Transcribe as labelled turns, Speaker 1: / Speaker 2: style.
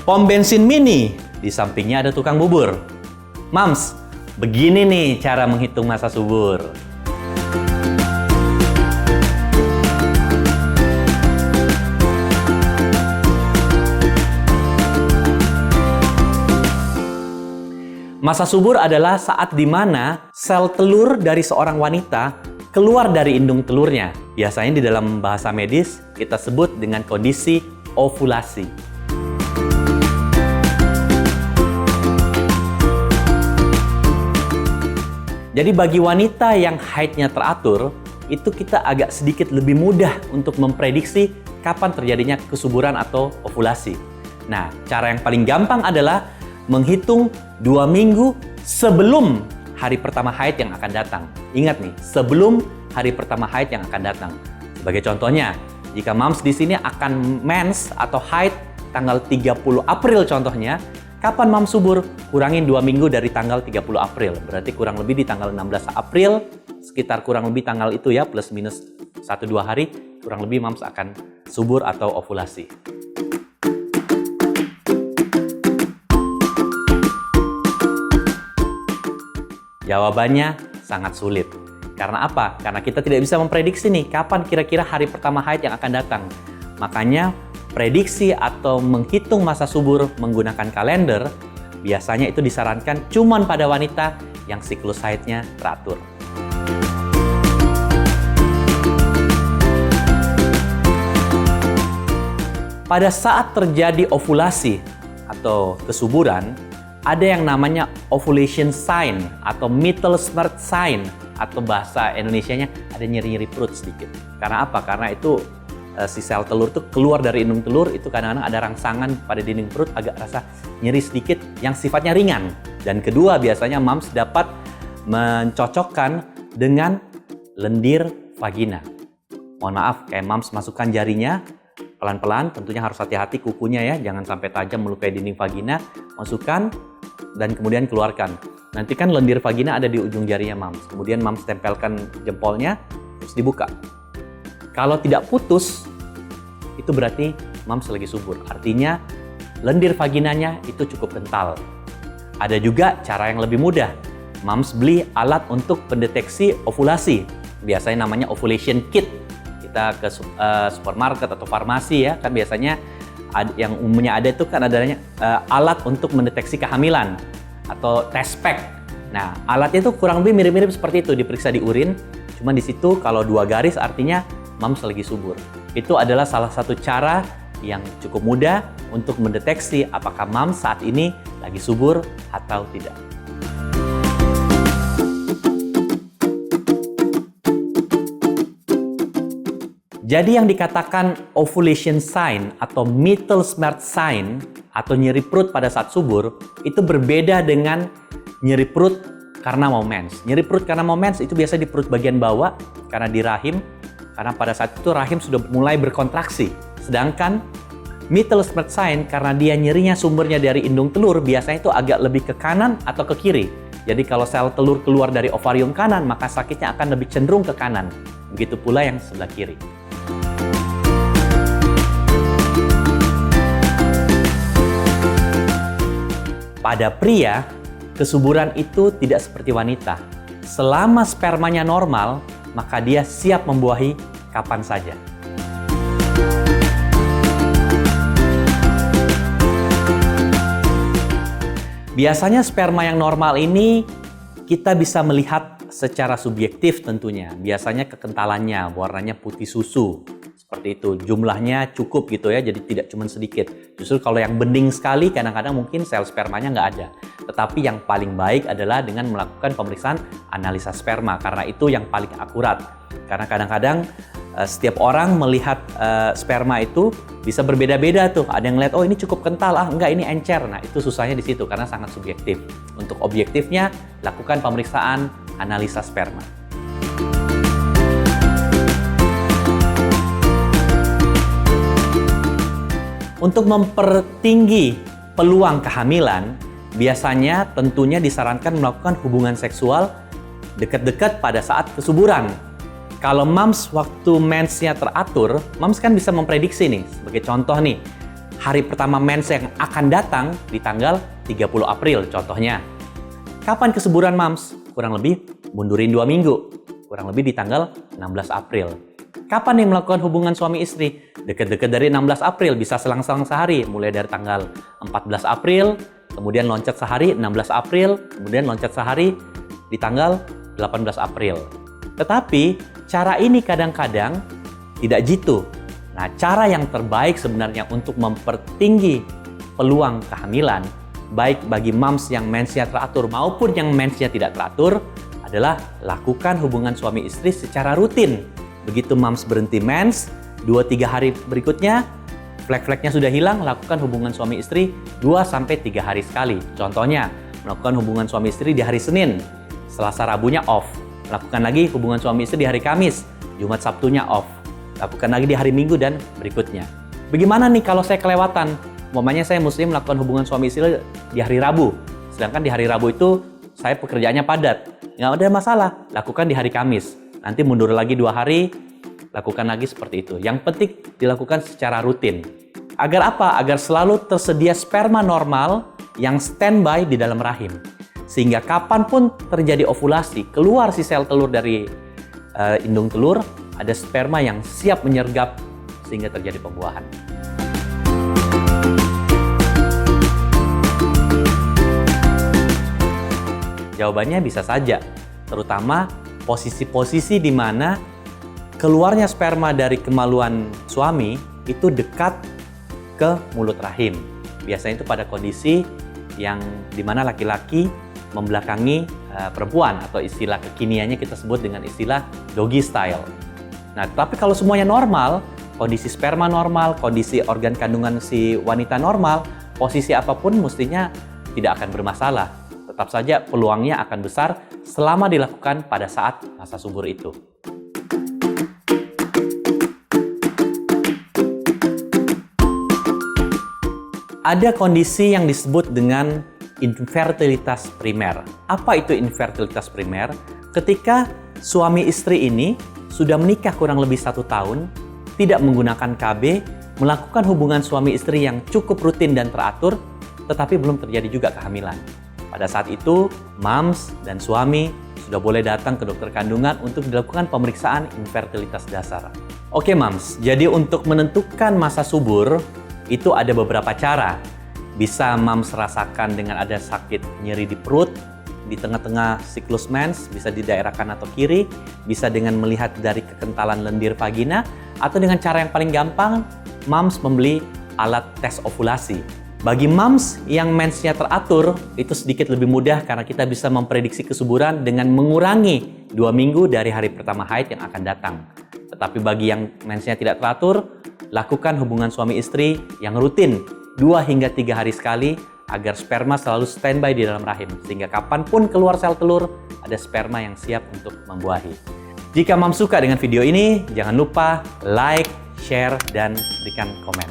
Speaker 1: pom bensin mini, di sampingnya ada tukang bubur. Mams, begini nih cara menghitung masa subur. Masa subur adalah saat di mana sel telur dari seorang wanita keluar dari indung telurnya. Biasanya di dalam bahasa medis kita sebut dengan kondisi ovulasi. Jadi bagi wanita yang haidnya teratur, itu kita agak sedikit lebih mudah untuk memprediksi kapan terjadinya kesuburan atau ovulasi. Nah, cara yang paling gampang adalah menghitung 2 minggu sebelum hari pertama haid yang akan datang. Ingat nih, sebelum hari pertama haid yang akan datang. Sebagai contohnya, jika Mams di sini akan mens atau haid tanggal 30 April contohnya, kapan Mams subur? Kurangin 2 minggu dari tanggal 30 April. Berarti kurang lebih di tanggal 16 April, sekitar kurang lebih tanggal itu ya, plus minus 1-2 hari, kurang lebih Mams akan subur atau ovulasi. Jawabannya sangat sulit. Karena apa? Karena kita tidak bisa memprediksi nih kapan kira-kira hari pertama haid yang akan datang. Makanya prediksi atau menghitung masa subur menggunakan kalender biasanya itu disarankan cuman pada wanita yang siklus haidnya teratur. Pada saat terjadi ovulasi atau kesuburan, ada yang namanya ovulation sign atau Mittelsmert sign atau bahasa Indonesianya ada nyeri-nyeri perut sedikit. Karena apa? Karena itu si sel telur itu keluar dari indung telur, itu kadang-kadang ada rangsangan pada dinding perut, agak rasa nyeri sedikit yang sifatnya ringan. Dan kedua, biasanya Mams dapat mencocokkan dengan lendir vagina. Mohon maaf, kayak Mams masukkan jarinya pelan-pelan, tentunya harus hati-hati kukunya ya, jangan sampai tajam melukai dinding vagina. Masukkan dan kemudian keluarkan. Nanti kan lendir vagina ada di ujung jarinya Mams. Kemudian Mams tempelkan jempolnya, terus dibuka. Kalau tidak putus, itu berarti Mams lagi subur. Artinya lendir vaginanya itu cukup kental. Ada juga cara yang lebih mudah. Mams beli alat untuk pendeteksi ovulasi. Biasanya namanya ovulation kit. Kita ke supermarket atau farmasi ya, kan biasanya yang umumnya ada itu kan adanya alat untuk mendeteksi kehamilan atau test pack. Nah, alatnya itu kurang lebih mirip-mirip seperti itu, diperiksa di urin. Cuma di situ kalau 2 garis artinya Mams lagi subur. Itu adalah salah satu cara yang cukup mudah untuk mendeteksi apakah Mams saat ini lagi subur atau tidak. Jadi yang dikatakan ovulation sign atau Mittelsmert sign atau nyeri perut pada saat subur itu berbeda dengan nyeri perut karena mau mens. Nyeri perut karena mau mens itu biasa di perut bagian bawah karena di rahim, karena pada saat itu rahim sudah mulai berkontraksi. Sedangkan Mittelsmert sign karena dia nyerinya sumbernya dari indung telur biasanya itu agak lebih ke kanan atau ke kiri. Jadi kalau sel telur keluar dari ovarium kanan maka sakitnya akan lebih cenderung ke kanan. Begitu pula yang sebelah kiri. Pada pria, kesuburan itu tidak seperti wanita. Selama spermanya normal, maka dia siap membuahi kapan saja. Biasanya sperma yang normal ini kita bisa melihat secara subjektif tentunya. Biasanya kekentalannya, warnanya putih susu. Seperti itu, jumlahnya cukup gitu ya, jadi tidak cuma sedikit. Justru kalau yang bening sekali, kadang-kadang mungkin sel spermanya nggak ada. Tetapi yang paling baik adalah dengan melakukan pemeriksaan analisa sperma, karena itu yang paling akurat. Karena kadang-kadang setiap orang melihat sperma itu bisa berbeda-beda tuh. Ada yang lihat, oh ini cukup kental, enggak ini encer. Nah itu susahnya di situ, karena sangat subjektif. Untuk objektifnya, lakukan pemeriksaan analisa sperma. Untuk mempertinggi peluang kehamilan, biasanya tentunya disarankan melakukan hubungan seksual dekat-dekat pada saat kesuburan. Kalau Mams waktu mensnya teratur, Mams kan bisa memprediksi nih, sebagai contoh nih, hari pertama mens yang akan datang di tanggal 30 April contohnya. Kapan kesuburan mams? Kurang lebih mundurin 2 minggu, kurang lebih di tanggal 16 April. Kapan nih melakukan hubungan suami istri? Deket-deket dari 16 April, bisa selang-selang sehari, mulai dari tanggal 14 April, kemudian loncat sehari 16 April, kemudian loncat sehari di tanggal 18 April. Tetapi cara ini kadang-kadang tidak jitu. Nah, cara yang terbaik sebenarnya untuk mempertinggi peluang kehamilan, baik bagi mams yang mensnya teratur maupun yang mensnya tidak teratur, adalah lakukan hubungan suami istri secara rutin. Begitu mams berhenti mens, 2-3 hari berikutnya, flek-fleknya sudah hilang, lakukan hubungan suami istri 2-3 hari sekali. Contohnya, melakukan hubungan suami istri di hari Senin, Selasa Rabunya off. Lakukan lagi hubungan suami istri di hari Kamis, Jumat Sabtunya off. Lakukan lagi di hari Minggu dan berikutnya. Bagaimana nih kalau saya kelewatan? Umpamanya saya muslim melakukan hubungan suami istri di hari Rabu, sedangkan di hari Rabu itu saya pekerjaannya padat. Nggak ada masalah, lakukan di hari Kamis. Nanti mundur lagi 2 hari, lakukan lagi seperti itu. Yang penting dilakukan secara rutin. Agar apa? Agar selalu tersedia sperma normal yang standby di dalam rahim. Sehingga kapanpun terjadi ovulasi, keluar si sel telur dari indung telur, ada sperma yang siap menyergap sehingga terjadi pembuahan. Jawabannya bisa saja, terutama posisi-posisi di mana keluarnya sperma dari kemaluan suami itu dekat ke mulut rahim. Biasanya itu pada kondisi yang dimana laki-laki membelakangi perempuan, atau istilah kekiniannya kita sebut dengan istilah doggy style. Nah, tapi kalau semuanya normal, kondisi sperma normal, kondisi organ kandungan si wanita normal, posisi apapun mestinya tidak akan bermasalah. Tetap saja peluangnya akan besar selama dilakukan pada saat masa subur itu. Ada kondisi yang disebut dengan infertilitas primer. Apa itu infertilitas primer? Ketika suami istri ini sudah menikah kurang lebih 1 tahun, tidak menggunakan KB, melakukan hubungan suami istri yang cukup rutin dan teratur, tetapi belum terjadi juga kehamilan. Pada saat itu, mams dan suami sudah boleh datang ke dokter kandungan untuk dilakukan pemeriksaan infertilitas dasar. Oke mams, jadi untuk menentukan masa subur, itu ada beberapa cara. Bisa mams rasakan dengan ada sakit nyeri di perut, di tengah-tengah siklus mens, bisa di daerah kanan atau kiri, bisa dengan melihat dari kekentalan lendir vagina, atau dengan cara yang paling gampang, mams membeli alat tes ovulasi. Bagi mams yang mensnya teratur, itu sedikit lebih mudah karena kita bisa memprediksi kesuburan dengan mengurangi 2 minggu dari hari pertama haid yang akan datang. Tetapi bagi yang mensnya tidak teratur, lakukan hubungan suami istri yang rutin 2-3 hari sekali agar sperma selalu standby di dalam rahim. Sehingga kapanpun keluar sel telur, ada sperma yang siap untuk membuahi. Jika mams suka dengan video ini, jangan lupa like, share, dan berikan komen.